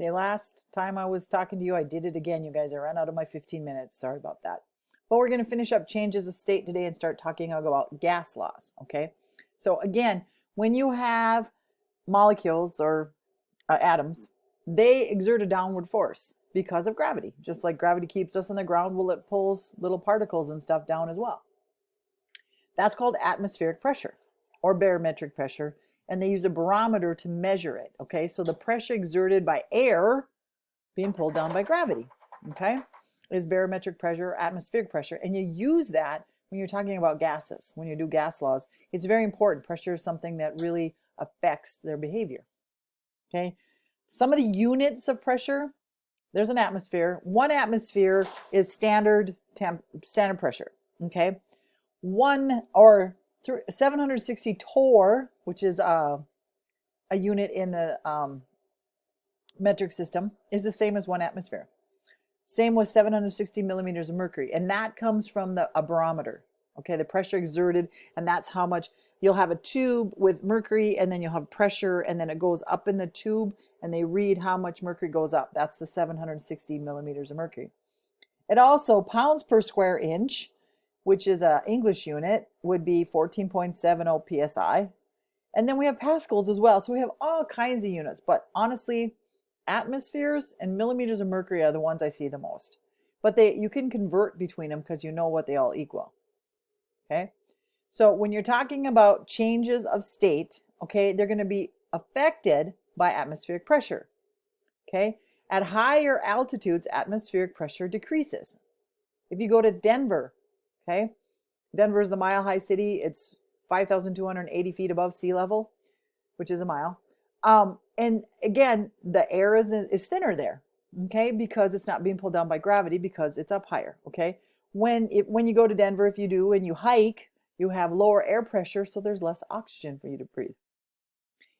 Okay, last time I was talking to you, I did it again, you guys. I ran out of my 15 minutes. Sorry about that. But we're going to finish up changes of state today and start talking about gas laws, okay? So again, when you have molecules or atoms, they exert a downward force because of gravity. Just like gravity keeps us on the ground, well, it pulls little particles and stuff down as well. That's called atmospheric pressure or barometric pressure, and they use a barometer to measure it, okay? So the pressure exerted by air being pulled down by gravity, okay, is barometric pressure, atmospheric pressure, and you use that when you're talking about gases. When you do gas laws, it's very important. Pressure is something that really affects their behavior, okay? Some of the units of pressure, there's an atmosphere. 1 atmosphere is standard pressure, okay? 760 torr, which is a unit in the metric system, is the same as 1 atmosphere. Same with 760 millimeters of mercury, and that comes from a barometer, okay, the pressure exerted, and that's how much. You'll have a tube with mercury, and then you'll have pressure, and then it goes up in the tube, and they read how much mercury goes up. That's the 760 millimeters of mercury. It also, pounds per square inch, which is an English unit, would be 14.70 psi. And then we have pascals as well. So we have all kinds of units, but honestly, atmospheres and millimeters of mercury are the ones I see the most. But you can convert between them because you know what they all equal. Okay? So when you're talking about changes of state, okay, they're going to be affected by atmospheric pressure. Okay? At higher altitudes, atmospheric pressure decreases. If you go to Denver, okay, Denver is the mile-high city. It's 5,280 feet above sea level, which is a mile. And again, the air is thinner there, okay, because it's not being pulled down by gravity because it's up higher, okay? When you go to Denver, if you do, and you hike, you have lower air pressure, so there's less oxygen for you to breathe.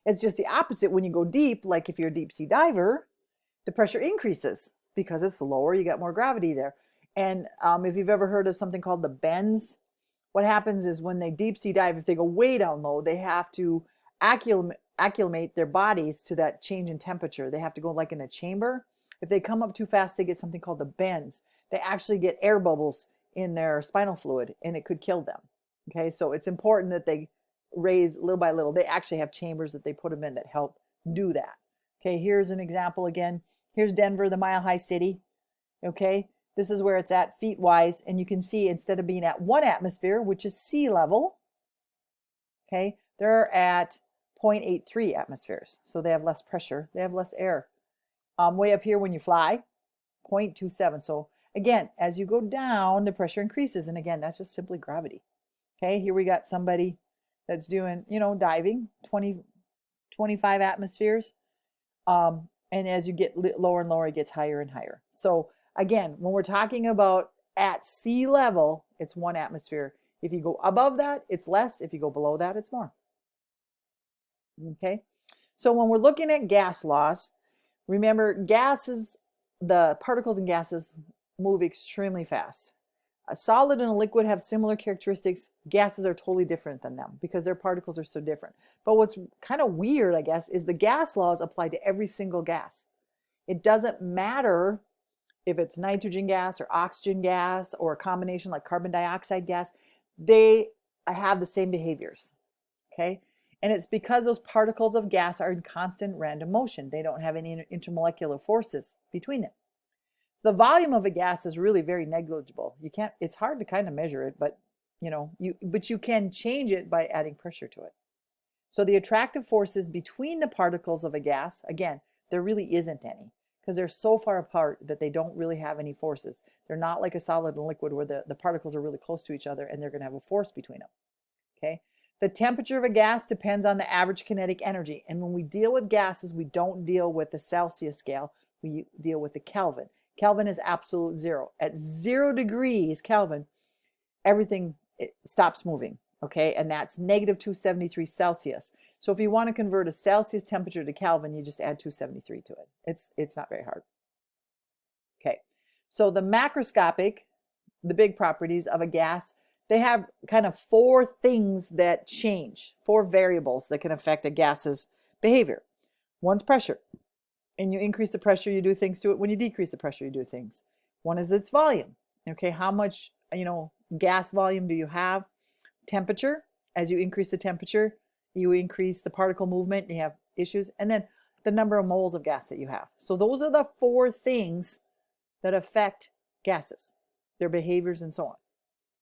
It's just the opposite when you go deep, like if you're a deep sea diver, the pressure increases because it's lower, you got more gravity there. And if you've ever heard of something called the bends, what happens is when they deep sea dive, if they go way down low, they have to acclimate their bodies to that change in temperature. They have to go like in a chamber. If they come up too fast, they get something called the bends. They actually get air bubbles in their spinal fluid, and it could kill them. Okay, so it's important that they raise little by little. They actually have chambers that they put them in that help do that. Okay, here's an example again. Here's Denver, the mile-high city. Okay, this is where it's at feet-wise, and you can see instead of being at 1 atmosphere, which is sea level, okay, they're at 0.83 atmospheres. So they have less pressure, they have less air. Way up here when you fly, 0.27. So again, as you go down, the pressure increases, and again, that's just simply gravity. Okay, here we got somebody that's doing, diving, 25 atmospheres. And as you get lower and lower, it gets higher and higher. So again, when we're talking about at sea level, it's 1 atmosphere. If you go above that, it's less. If you go below that, it's more. Okay, so when we're looking at gas laws, remember gases, the particles in gases move extremely fast. A solid and a liquid have similar characteristics. Gases are totally different than them because their particles are so different. But what's kind of weird, I guess, is the gas laws apply to every single gas. It doesn't matter if it's nitrogen gas or oxygen gas or a combination like carbon dioxide gas, they have the same behaviors, okay? And it's because those particles of gas are in constant random motion. They don't have any intermolecular forces between them. So the volume of a gas is really very negligible. It's hard to kind of measure it, but you can change it by adding pressure to it. So the attractive forces between the particles of a gas, again, there really isn't any because they're so far apart that they don't really have any forces. They're not like a solid and liquid where the particles are really close to each other and they're going to have a force between them. Okay. The temperature of a gas depends on the average kinetic energy. And when we deal with gases, we don't deal with the Celsius scale. We deal with the Kelvin. Kelvin is absolute zero. At 0 degrees Kelvin, everything stops moving. Okay, and that's negative 273 Celsius. So if you want to convert a Celsius temperature to Kelvin, you just add 273 to it. It's not very hard. Okay, so the macroscopic, the big properties of a gas, they have kind of 4 things that change, 4 variables that can affect a gas's behavior. One's pressure. And you increase the pressure, you do things to it. When you decrease the pressure, you do things. One is its volume. Okay, how much, gas volume do you have? Temperature. As you increase the temperature, you increase the particle movement, you have issues. And then the number of moles of gas that you have. So those are the 4 things that affect gases, their behaviors and so on.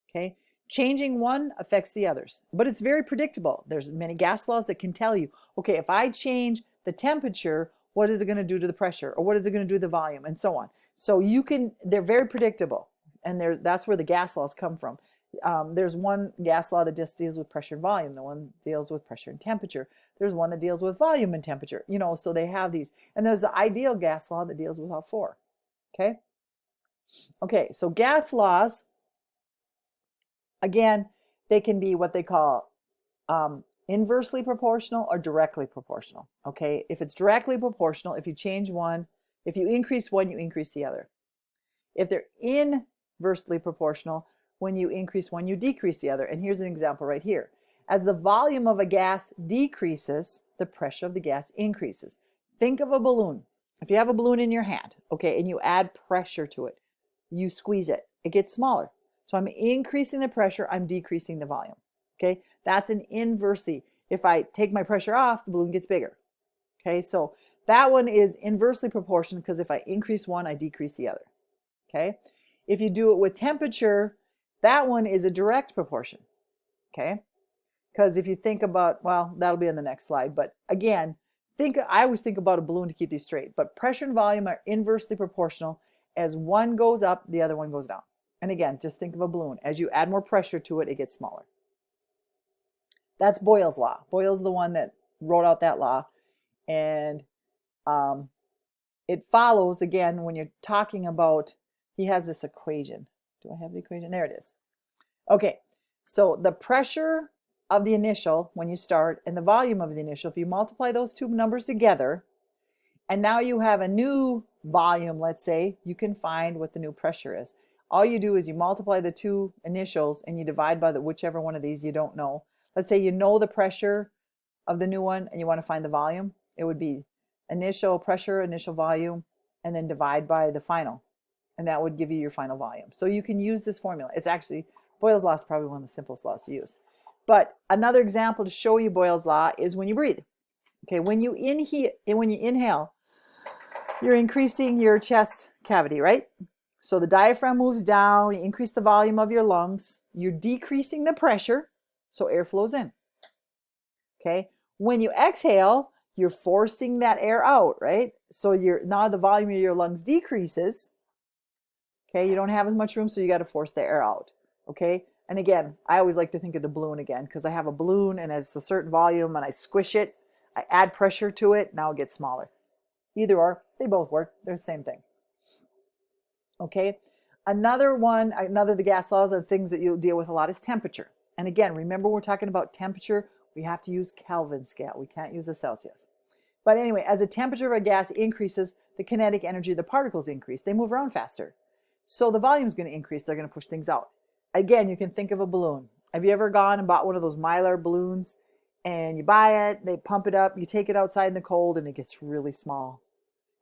Okay, changing one affects the others, but it's very predictable. There's many gas laws that can tell you, okay, if I change the temperature, what is it going to do to the pressure, or what is it going to do to the volume, and so on. So they're very predictable, and that's where the gas laws come from. There's one gas law that just deals with pressure and volume. The one deals with pressure and temperature. There's one that deals with volume and temperature. So they have these, and there's the ideal gas law that deals with all 4. Okay, so gas laws, again, they can be what they call inversely proportional or directly proportional. Okay, if it's directly proportional, if you change one, if you increase one, you increase the other. If they're inversely proportional, when you increase one, you decrease the other. And here's an example right here. As the volume of a gas decreases, the pressure of the gas increases. Think of a balloon. If you have a balloon in your hand, okay, and you add pressure to it, you squeeze it, it gets smaller. So I'm increasing the pressure, I'm decreasing the volume. Okay, that's an inversely. If I take my pressure off, the balloon gets bigger. Okay, so that one is inversely proportional because if I increase one, I decrease the other. Okay, if you do it with temperature, that one is a direct proportion. Okay, because if you think about, well, that'll be on the next slide, but again, I always think about a balloon to keep these straight, but pressure and volume are inversely proportional. As one goes up, the other one goes down. And again, just think of a balloon. As you add more pressure to it, it gets smaller. That's Boyle's law. Boyle's the one that wrote out that law. And it follows, again, when you're talking about, he has this equation. Do I have the equation? There it is. Okay, so the pressure of the initial when you start and the volume of the initial, if you multiply those 2 numbers together, and now you have a new volume, let's say, you can find what the new pressure is. All you do is you multiply the 2 initials and you divide by whichever one of these you don't know. Let's say you know the pressure of the new one and you want to find the volume. It would be initial pressure, initial volume, and then divide by the final. And that would give you your final volume. So you can use this formula. It's actually, Boyle's law is probably one of the simplest laws to use. But another example to show you Boyle's law is when you breathe. Okay, when you inhale, you're increasing your chest cavity, right? So the diaphragm moves down, you increase the volume of your lungs, you're decreasing the pressure, so air flows in. Okay, when you exhale, you're forcing that air out, right? So now the volume of your lungs decreases. Okay, you don't have as much room, so you got to force the air out. Okay, and again, I always like to think of the balloon again because I have a balloon and it's a certain volume and I squish it, I add pressure to it, now it gets smaller. Either or, they both work. They're the same thing. Okay, another of the gas laws and things that you'll deal with a lot is temperature. And again, remember we're talking about temperature, we have to use Kelvin scale. We can't use a Celsius. But anyway, as the temperature of a gas increases, the kinetic energy of the particles increase. They move around faster. So the volume is going to increase. They're going to push things out. Again, you can think of a balloon. Have you ever gone and bought one of those Mylar balloons and you buy it, they pump it up, you take it outside in the cold and it gets really small.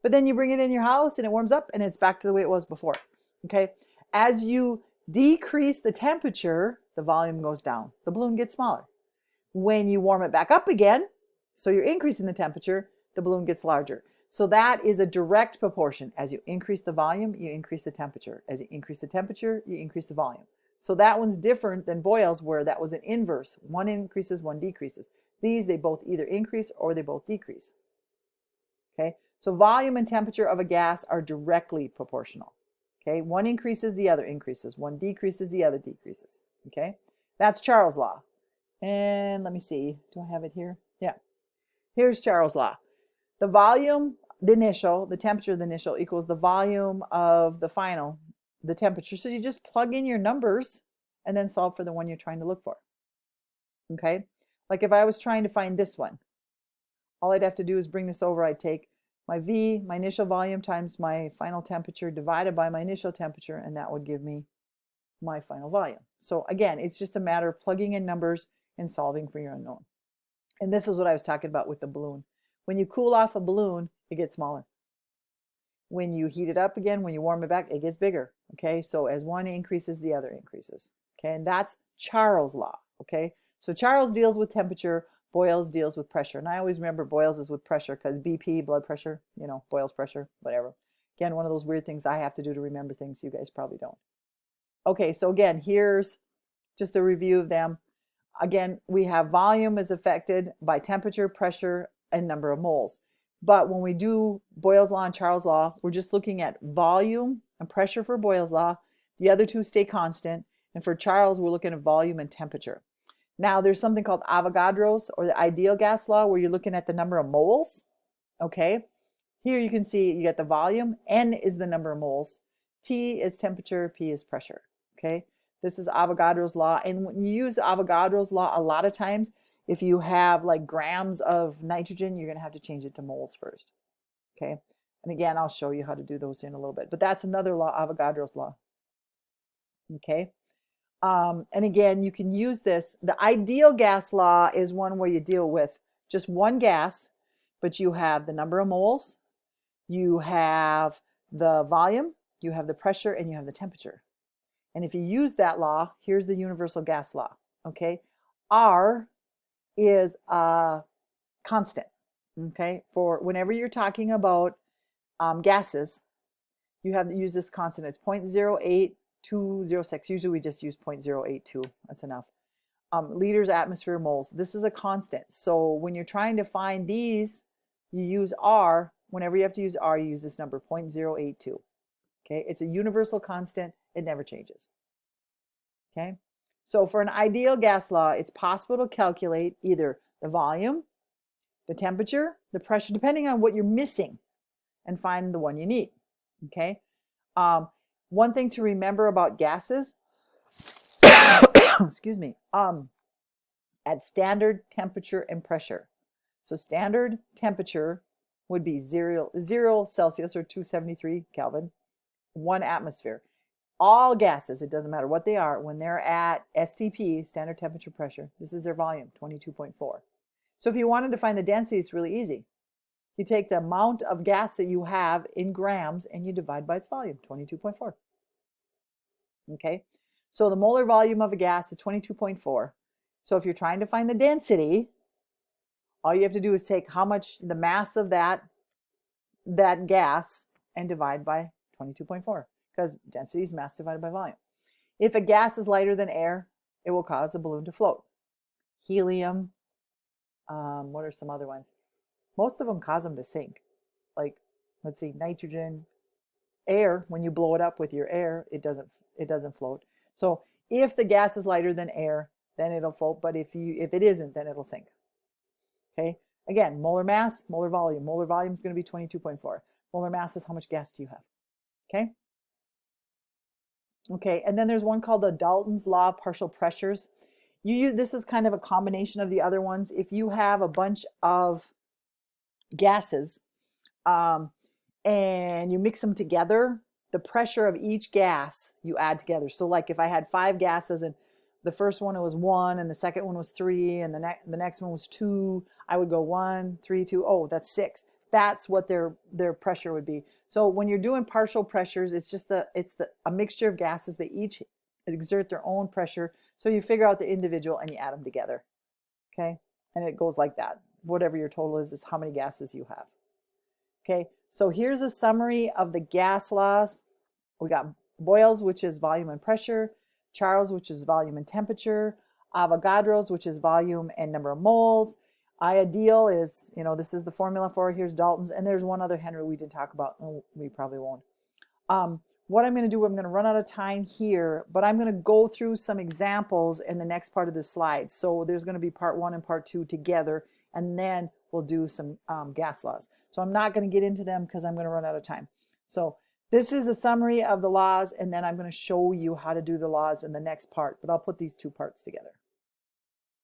But then you bring it in your house and it warms up and it's back to the way it was before. Okay? As you decrease the temperature, the volume goes down. The balloon gets smaller. When you warm it back up again, so you're increasing the temperature, the balloon gets larger. So that is a direct proportion. As you increase the volume, you increase the temperature. As you increase the temperature, you increase the volume. So that one's different than Boyle's, where that was an inverse. One increases, one decreases. These, they both either increase or they both decrease. Okay, so volume and temperature of a gas are directly proportional. Okay, one increases, the other increases. One decreases, the other decreases. Okay, that's Charles' law. And let me see, do I have it here? Yeah, here's Charles' law. The volume, the initial, the temperature of the initial equals the volume of the final, the temperature. So you just plug in your numbers and then solve for the one you're trying to look for. Okay, like if I was trying to find this one, all I'd have to do is bring this over. I'd take my V, my initial volume times my final temperature divided by my initial temperature, and that would give me my final volume. So again, it's just a matter of plugging in numbers and solving for your unknown. And this is what I was talking about with the balloon. When you cool off a balloon, it gets smaller. when you heat it up again, when you warm it back, it gets bigger. Okay, so as one increases, the other increases. Okay, and that's Charles' law. Okay, so Charles deals with temperature, Boyle's deals with pressure. And I always remember Boyle's is with pressure because BP, blood pressure, you know, Boyle's pressure, whatever. Again, one of those weird things I have to do to remember things you guys probably don't. Okay, so again, here's just a review of them. Again, we have volume is affected by temperature, pressure, and number of moles. But when we do Boyle's law and Charles' law, we're just looking at volume and pressure for Boyle's law. The other two stay constant. And for Charles, we're looking at volume and temperature. Now, there's something called Avogadro's or the ideal gas law where you're looking at the number of moles. Okay, here you can see you get the volume. N is the number of moles. T is temperature. P is pressure. Okay, this is Avogadro's law. And when you use Avogadro's law, a lot of times, if you have like grams of nitrogen, you're going to have to change it to moles first. Okay, and again, I'll show you how to do those in a little bit. But that's another law, Avogadro's law. Okay. And again, you can use this. The ideal gas law is one where you deal with just one gas, but you have the number of moles, you have the volume, you have the pressure, and you have the temperature. And if you use that law, here's the universal gas law. Okay, R is a constant. Okay, for whenever you're talking about gases, you have to use this constant. It's 0.08. 206. Usually we just use 0.082. That's enough. Liters, atmosphere, moles. This is a constant. So when you're trying to find these, you use R. Whenever you have to use R, you use this number, 0.082. Okay, it's a universal constant. It never changes. Okay, so for an ideal gas law, it's possible to calculate either the volume, the temperature, the pressure, depending on what you're missing, and find the one you need. Okay. One thing to remember about gases, excuse me, at standard temperature and pressure. So standard temperature would be 0 Celsius or 273 Kelvin, 1 atmosphere. All gases, it doesn't matter what they are, when they're at STP, standard temperature pressure, this is their volume, 22.4. So if you wanted to find the density, it's really easy. You take the amount of gas that you have in grams and you divide by its volume, 22.4. Okay, so the molar volume of a gas is 22.4. So if you're trying to find the density, all you have to do is take how much the mass of that gas and divide by 22.4, because density is mass divided by volume. If a gas is lighter than air, it will cause the balloon to float. Helium, what are some other ones? Most of them cause them to sink. Like, let's see, nitrogen, air, when you blow it up with your air, it doesn't float. So if the gas is lighter than air, then it'll float, but if it isn't, then it'll sink. Okay, again, molar mass, molar volume. Molar volume is going to be 22.4. Molar mass is how much gas do you have. Okay. Okay, and then there's one called the Dalton's law of partial pressures. This is kind of a combination of the other ones. If you have a bunch of gases and you mix them together, the pressure of each gas you add together. So like if I had 5 gases and the first one was 1 and the second one was 3 and the next one was 2, I would go 1, 3, 2, oh, that's 6. That's what their pressure would be. So when you're doing partial pressures, it's a mixture of gases. They each exert their own pressure. So you figure out the individual and you add them together. Okay, and it goes like that. Whatever your total is how many gases you have. Okay, so here's a summary of the gas laws. We got Boyle's, which is volume and pressure, Charles, which is volume and temperature, Avogadro's, which is volume and number of moles. Ideal is, this is the formula for it. Here's Dalton's, and there's one other Henry we didn't talk about. We probably won't. What I'm going to do, I'm going to run out of time here, but I'm going to go through some examples in the next part of the slide. So there's going to be part 1 and part 2 together, and then we'll do some gas laws. So I'm not going to get into them because I'm going to run out of time. So this is a summary of the laws, and then I'm going to show you how to do the laws in the next part, but I'll put these 2 parts together.